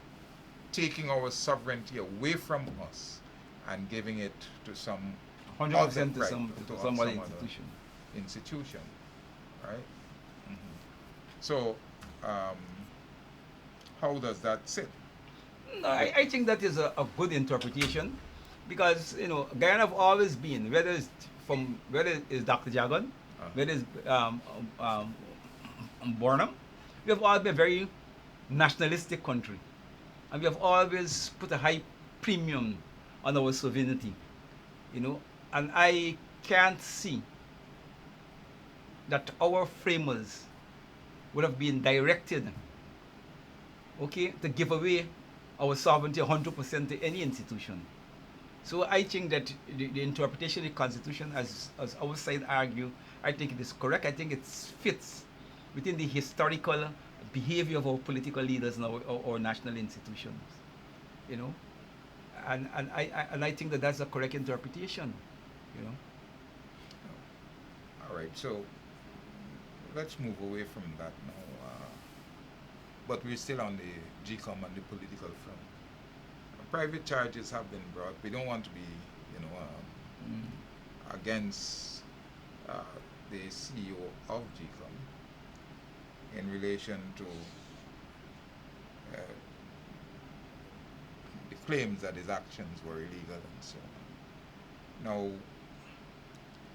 S1: taking our sovereignty away from us and giving it to some
S2: 100% to
S1: right,
S2: some
S1: to
S2: some other
S1: other
S2: institution.
S1: institution, right? So, how does that sit?
S2: No, I think that is a good interpretation because Guyana have always been, whether it's Dr. Jagan, whether it's Burnham, we have always been a very nationalistic country, and we have always put a high premium on our sovereignty, and I can't see that our framers would have been directed, to give away our sovereignty 100% to any institution. So I think that the interpretation of the Constitution, as our side argue, I think it is correct. I think it fits within the historical behavior of our political leaders and our national institutions, and I think that that's a correct interpretation,
S1: All right, so let's move away from that now. But we're still on the GCOM and the political front. Private charges have been brought. We don't want to be, against the CEO of GCOM in relation to the claims that his actions were illegal and so on. Now,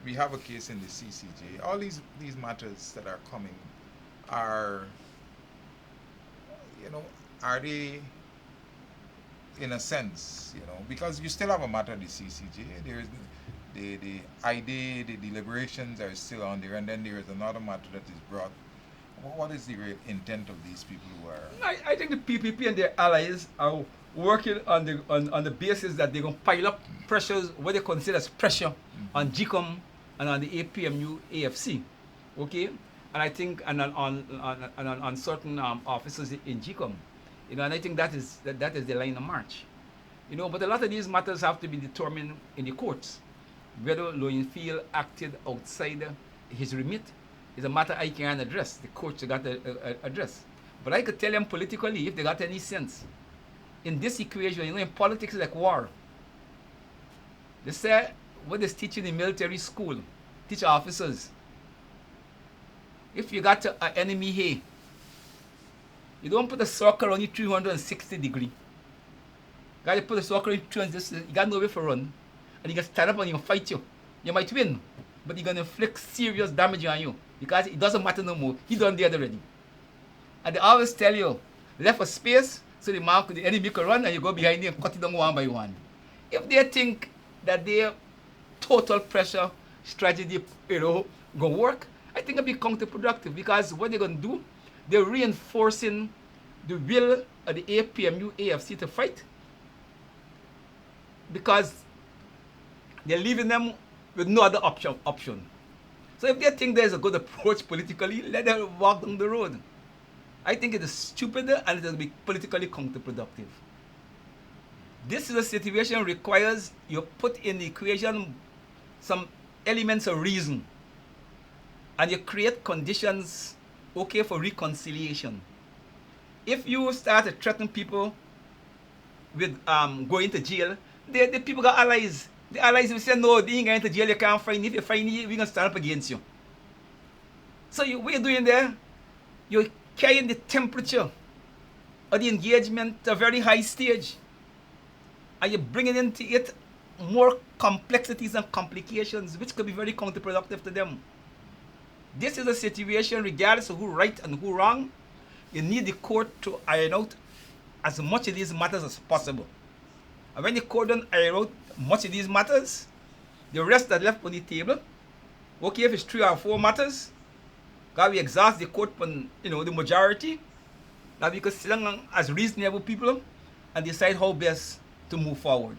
S1: we have a case in the CCJ. All these matters that are coming are, are they, in a sense, because you still have a matter at the CCJ. There is the idea, the deliberations are still on there, and then there is another matter that is brought what is the real intent of these people who are?
S2: I think the PPP and their allies are working on the basis that they're going to pile up pressures, what they consider as pressure, on GCOM and on the APMU AFC, okay, and I think on certain officers in GCOM, you know, and I think that is the line of march, you know. But a lot of these matters have to be determined in the courts. Whether Lowenfield acted outside his remit is a matter I can't address. The courts got to address. But I could tell them politically, if they got any sense, in this equation, you know, in politics it's like war. They say what is teaching in military school, teach officers. If you got an enemy here, you don't put a circle on you 360 degree. You got to put a circle on you 360. You got nowhere for run. And he can stand up and he'll fight you. You might win, but he's going to inflict serious damage on you because it doesn't matter no more. He done dead already. And they always tell you, left a space so the enemy can run and you go behind him and cut it down one by one. If they think that their total pressure strategy, you know, going to work, I think it'll be counterproductive because what they're going to do, they're reinforcing the will of the APMU AFC to fight because they're leaving them with no other option. So if they think there's a good approach politically, let them walk down the road. I think it is stupid and it will be politically counterproductive. This is a situation that requires you put in the equation some elements of reason and you create conditions okay for reconciliation. If you start to threaten people with going to jail, the people got allies. The allies will say, no, they ain't going to jail, you can't find me. If you find me, we're going to stand up against you. So what you're doing there, you're carrying the temperature of the engagement to a very high stage. And you're bringing into it more complexities and complications, which could be very counterproductive to them. This is a situation, regardless of who right and who wrong, you need the court to iron out as much of these matters as possible. And when the court don't iron out much of these matters, the rest that left on the table, okay, if it's 3 or 4 matters, God we exhaust the court on, you know, the majority, that we could sit down as reasonable people and decide how best to move forward.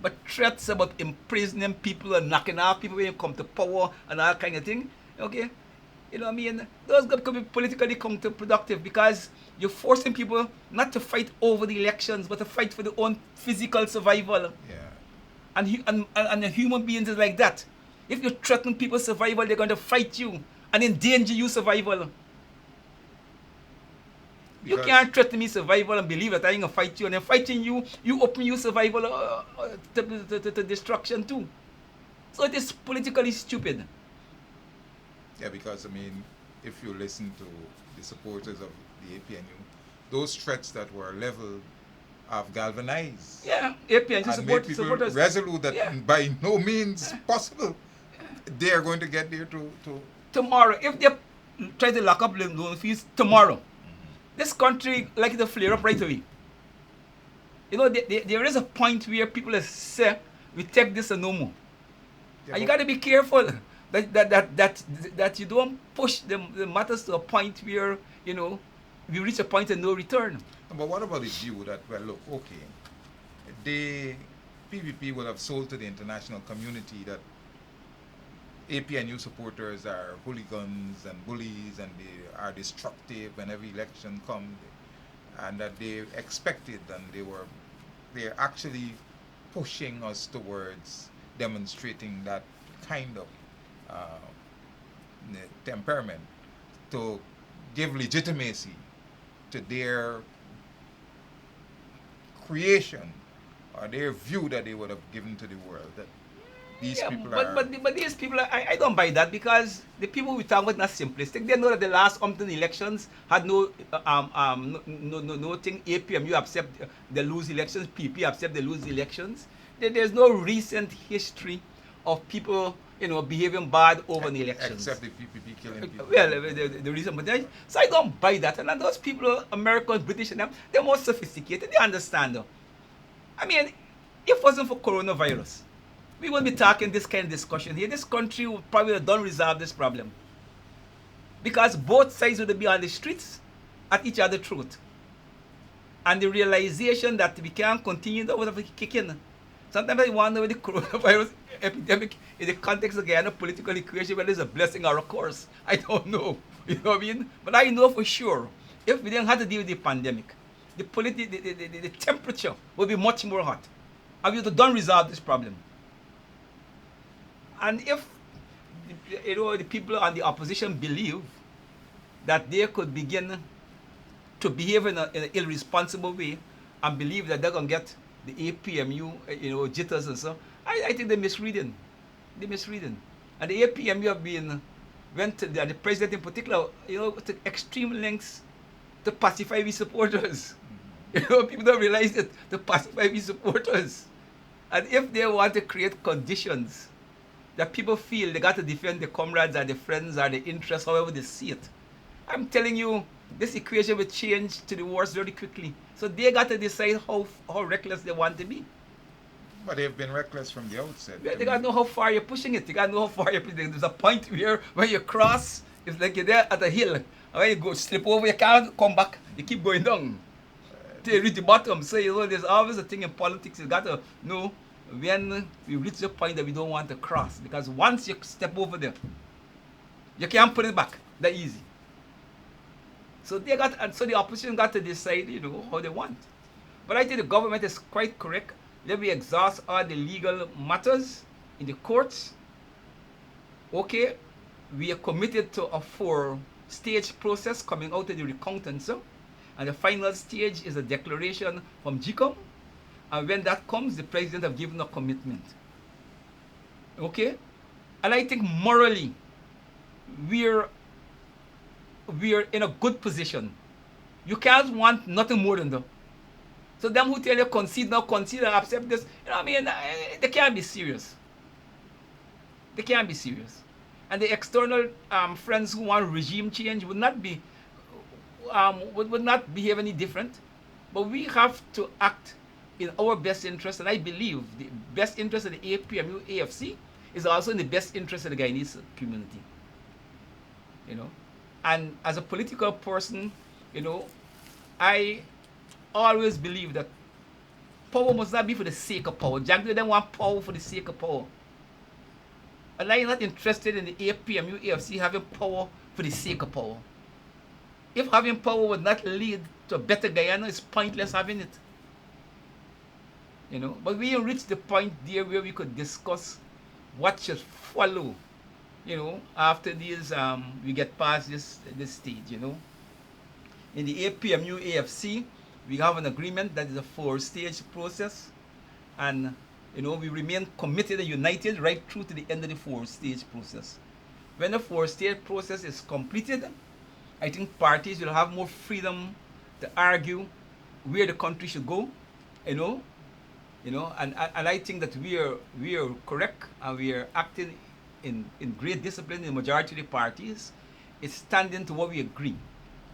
S2: But threats about imprisoning people and knocking off people when you come to power and all kind of thing, okay, you know what I mean, those could be politically counterproductive because you're forcing people not to fight over the elections, but to fight for their own physical survival.
S1: Yeah.
S2: And the human beings is like that. If you threaten people's survival, they're going to fight you and endanger your survival. You can't threaten me survival and believe that I'm going to fight you. And then fighting you, you open your survival to destruction too. So it is politically stupid.
S1: Yeah, because I mean, if you listen to the supporters of the APNU, those threats that were leveled have galvanized.
S2: Yeah, APNU
S1: and made people
S2: supporters
S1: resolute that by no means possible they are going to get there to
S2: tomorrow. If they try to lock up loan fees tomorrow, this country like to flare up right away. You know, there is a point where people say we take this and no more. Yeah, and you got to be careful that you don't push the matters to a point where, you know, we reach a point of no return.
S1: But what about the view that, well, look, okay, the PPP will have sold to the international community that APNU supporters are hooligans and bullies and they are destructive when every election comes, and that they expected and they're actually pushing us towards demonstrating that kind of temperament to give legitimacy to their creation or their view that they would have given to the world. That these people are...
S2: But these people, I don't buy that because the people we talk about not simplistic. They know that the last elections had no thing. APMU accept they lose elections. PP accept they lose elections. There's no recent history of people, you know, behaving bad over the elections.
S1: Except the PPP killing people.
S2: Well, the reason, but so I don't buy that. And those people, Americans, British, and them, they're more sophisticated. They understand. I mean, if it wasn't for coronavirus, we wouldn't be talking this kind of discussion here. This country would probably have done resolve this problem. because both sides would be on the streets at each other's throat. And the realization that we can't continue that would have kick in. Sometimes I wonder with the coronavirus epidemic in the context of Guyana political equation, whether it's a blessing or a curse. I don't know. You know what I mean? But I know for sure, if we didn't have to deal with the pandemic, the temperature would be much more hot. And we would have done resolve this problem. And if the people on the opposition believe that they could begin to behave in an irresponsible way and believe that they're going to get the APMU, jitters and so, I think they're misreading. They're misreading. And the APMU have went to the president in particular, to extreme lengths to pacify his supporters. People don't realize it, to pacify his supporters. And if they want to create conditions that people feel they got to defend their comrades or their friends or their interests, however they see it, I'm telling you, this equation will change to the worst very quickly. So they got to decide how reckless they want to be.
S1: But they've been reckless from the outset.
S2: Yeah, they got to know how far you're pushing it. You got to know how far you're pushing it. There's a point where when you cross, it's like you're there at a hill. And when you go slip over, you can't come back. You keep going down till you reach the bottom. So, there's always a thing in politics. You got to know when we reach the point that we don't want to cross. Because once you step over there, you can't put it back that easy. So the opposition got to decide, how they want. But I think the government is quite correct. Let me exhaust all the legal matters in the courts. Okay, we are committed to a 4-stage process coming out of the recountants. And the final stage is a declaration from GCOM. And when that comes, the president have given a commitment. Okay? And I think morally, we're in a good position. You can't want nothing more than that. So them who tell you concede now, concede and accept this, they can't be serious. They can't be serious. And the external friends who want regime change would not behave any different. But we have to act in our best interest, and I believe the best interest of the APMU AFC is also in the best interest of the Guyanese community. And as a political person, I always believe that power must not be for the sake of power. Jack didn't want power for the sake of power. And I'm not interested in the APMU AFC having power for the sake of power. If having power would not lead to a better Guyana, it's pointless having it. But we reached the point there where we could discuss what should follow, after these, we get past this stage, In the APMU AFC, we have an agreement that is a 4-stage process. And, we remain committed and united right through to the end of the 4-stage process. When the 4-stage process is completed, I think parties will have more freedom to argue where the country should go, and I think that we are correct and we are acting in great discipline in the majority of the parties. It's standing to what we agree.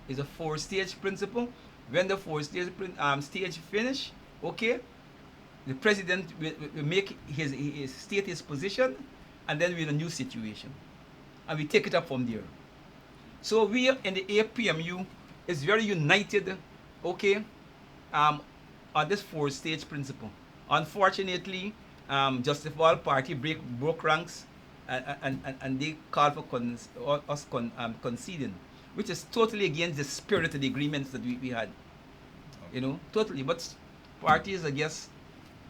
S2: It's a 4-stage principle. When the 4-stage stage finish, okay, the president will make his state his position, and then we're in a new situation, and we take it up from there. So we in the APMU is very united, okay, on this 4-stage principle. Unfortunately, Justice for All Party broke ranks, and they called for us conceding, which is totally against the spirit of the agreements that we had. Totally. But parties, I guess,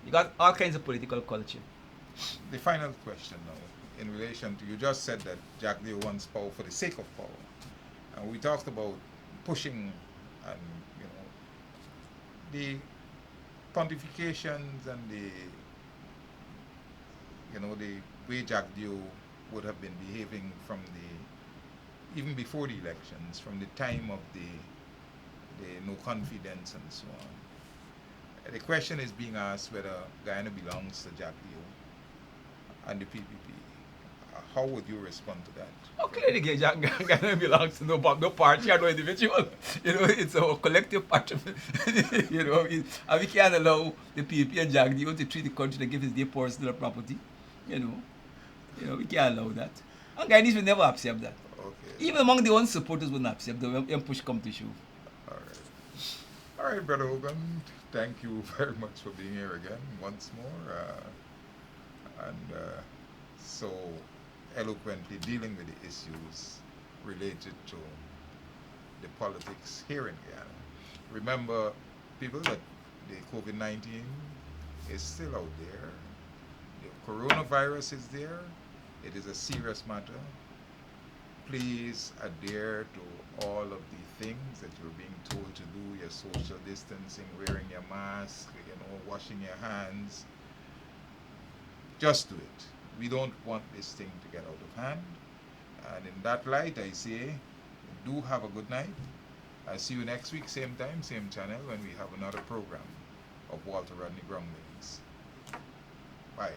S2: you got all kinds of political culture.
S1: The final question now, in relation to, you just said that Jack Day wants power for the sake of power. And we talked about pushing and, the pontifications and the way Jack Dio would have been behaving from even before the elections, from the time of the no confidence and so on. The question is being asked whether Guyana belongs to Jack Dio and the PPP. How would you respond to that?
S2: Clearly, Guyana belongs to no party or no individual. It's a collective patrimony. And we can't allow the PPP and Jack Dio to treat the country like if it's their personal property. We can't allow that. And Guyanese will never accept that.
S1: Okay.
S2: Even among their own supporters wouldn't accept them when push come to shove.
S1: All right. All right, Brother Hogan. Thank you very much for being here again once more, and so eloquently dealing with the issues related to the politics here in Guyana. Remember, people, that the COVID-19 is still out there. The coronavirus is there. It is a serious matter. Please adhere to all of the things that you're being told to do, your social distancing, wearing your mask, washing your hands. Just do it. We don't want this thing to get out of hand. And in that light, I say, do have a good night. I'll see you next week, same time, same channel, when we have another program of Walter Rodney Groundings. Bye.